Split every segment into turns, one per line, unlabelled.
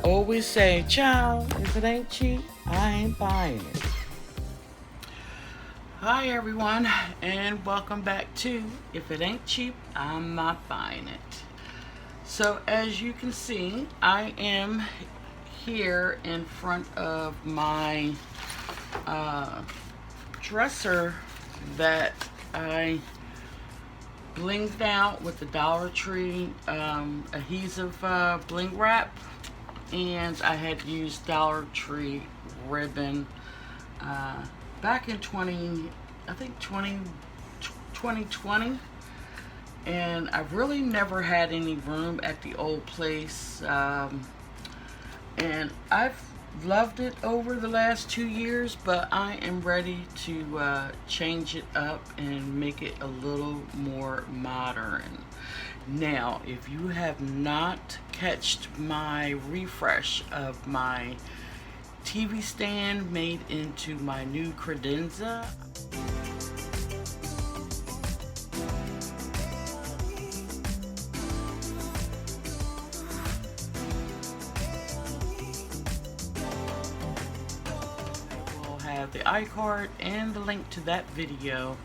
always say, child, if it ain't cheap, I ain't buying it. Hi everyone, and welcome back to If It Ain't Cheap, I'm Not Buying It. So as you can see, I am here in front of my dresser that I blinged out with the Dollar Tree adhesive bling wrap, and I had used Dollar Tree ribbon back in 2020, and I've really never had any room at the old place, and I've loved it over the last 2 years, but I am ready to change it up and make it a little more modern. Now, if you have not catched my refresh of my TV stand made into my new credenza, have the iCard and the link to that video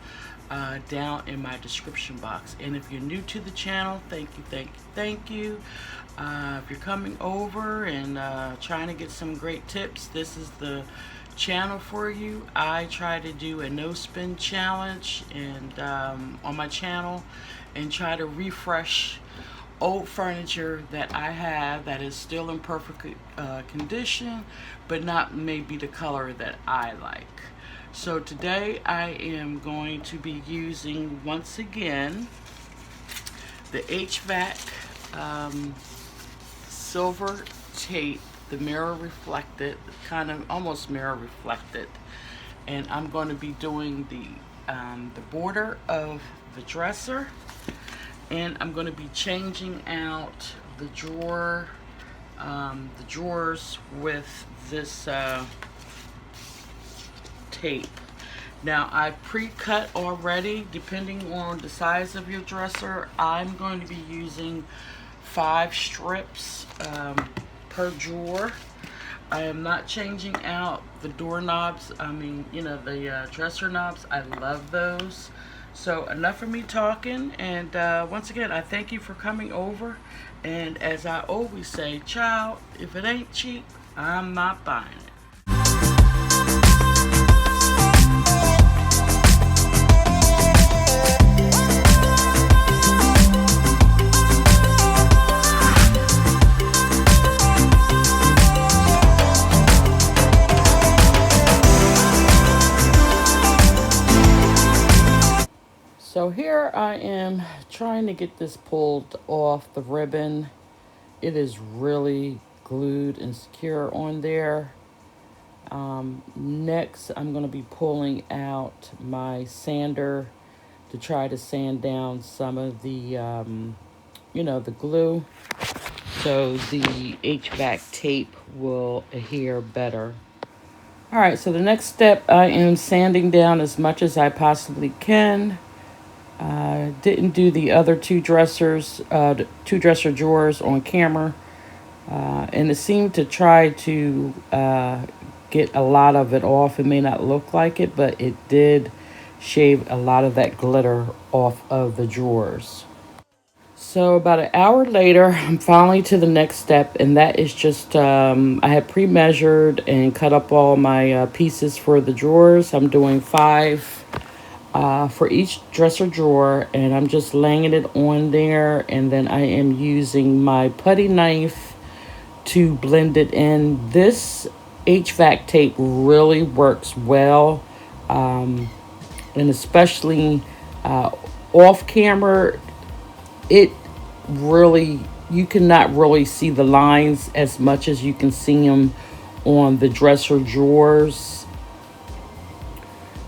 down in my description box. And if you're new to the channel, thank you. If you're coming over and trying to get some great tips, this is the channel for you. I try to do a no spin challenge and on my channel, and try to refresh old furniture that I have that is still in perfect condition, but not maybe the color that I like. So today I am going to be using, once again, the HVAC silver tape, the mirror reflected, kind of almost mirror reflected, and I'm going to be doing the border of the dresser, and I'm going to be changing out the drawers with this tape. Now, I pre-cut already, depending on the size of your dresser. I'm going to be using 5 strips per drawer. I am not changing out the doorknobs. The dresser knobs. I love those. So enough of me talking, and once again, I thank you for coming over. And as I always say, child, if it ain't cheap, I'm not buying it. So here I am trying to get this pulled off the ribbon. It is really glued and secure on there. Next, I'm going to be pulling out my sander to try to sand down some of the, the glue, so the HVAC tape will adhere better. All right, so the next step, I am sanding down as much as I possibly can. Didn't do the other two dresser drawers on camera, and it seemed to try to get a lot of it off. It may not look like it, but it did shave a lot of that glitter off of the drawers. So about an hour later, I'm finally to the next step, and that is just, I had pre-measured and cut up all my pieces for the drawers. I'm doing 5 for each dresser drawer, and I'm just laying it on there, and then I am using my putty knife to blend it in. This HVAC tape really works well, and especially off camera, it really, you cannot really see the lines as much as you can see them on the dresser drawers.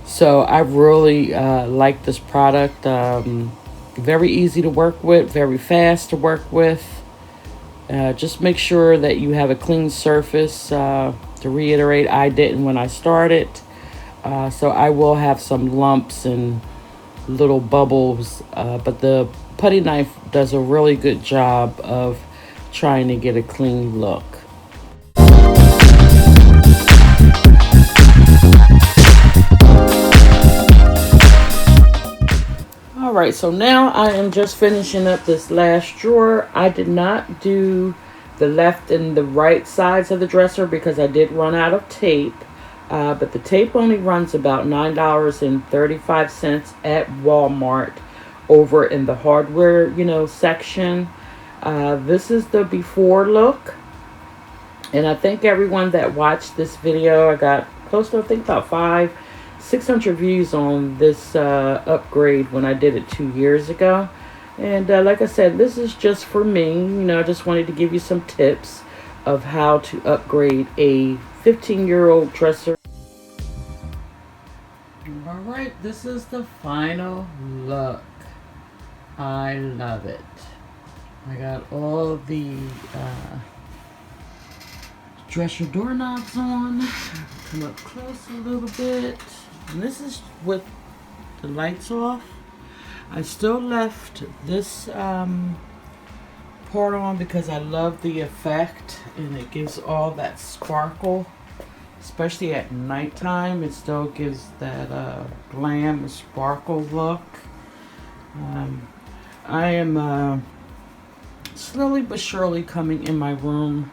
So I really like this product. Very easy to work with, very fast to work with. Just make sure that you have a clean surface. To reiterate, I didn't when I started. So I will have some lumps and little bubbles, but the putty knife does a really good job of trying to get a clean look. Alright, so now I am just finishing up this last drawer. I did not do the left and the right sides of the dresser because I did run out of tape. But the tape only runs about $9.35 at Walmart over in the hardware, section. This is the before look. And I thank everyone that watched this video. I got close to, I think, about 600 views on this upgrade when I did it 2 years ago. And like I said, this is just for me. I just wanted to give you some tips of how to upgrade a 15-year-old dresser. Alright, this is the final look. I love it. I got all the dresser doorknobs on. Come up close a little bit. And this is with the lights off. I still left this part on because I love the effect and it gives all that sparkle, especially at nighttime. It still gives that glam sparkle look. I am slowly but surely coming in my room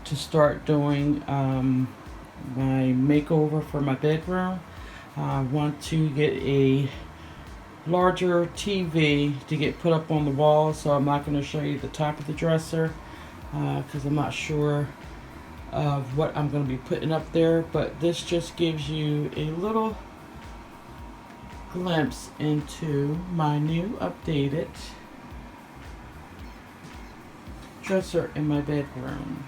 to start doing my makeover for my bedroom. I want to get a larger TV to get put up on the wall, so I'm not going to show you the top of the dresser because I'm not sure of what I'm going to be putting up there, but this just gives you a little glimpse into my new updated dresser in my bedroom,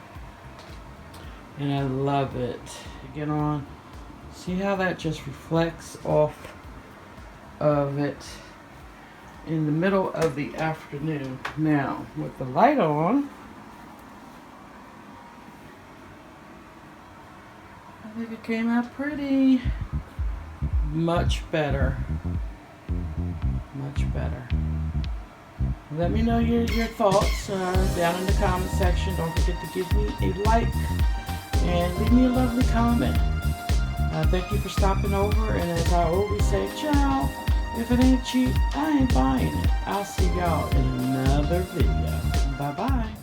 and I love it. Get on, see how that just reflects off of it in the middle of the afternoon. Now with the light on, I think it came out pretty much better. Much better. Let me know your thoughts down in the comment section. Don't forget to give me a like and leave me a lovely comment. Thank you for stopping over, and as I always say, ciao. If it ain't cheap, I ain't buying it. I'll see y'all in another video. Bye-bye.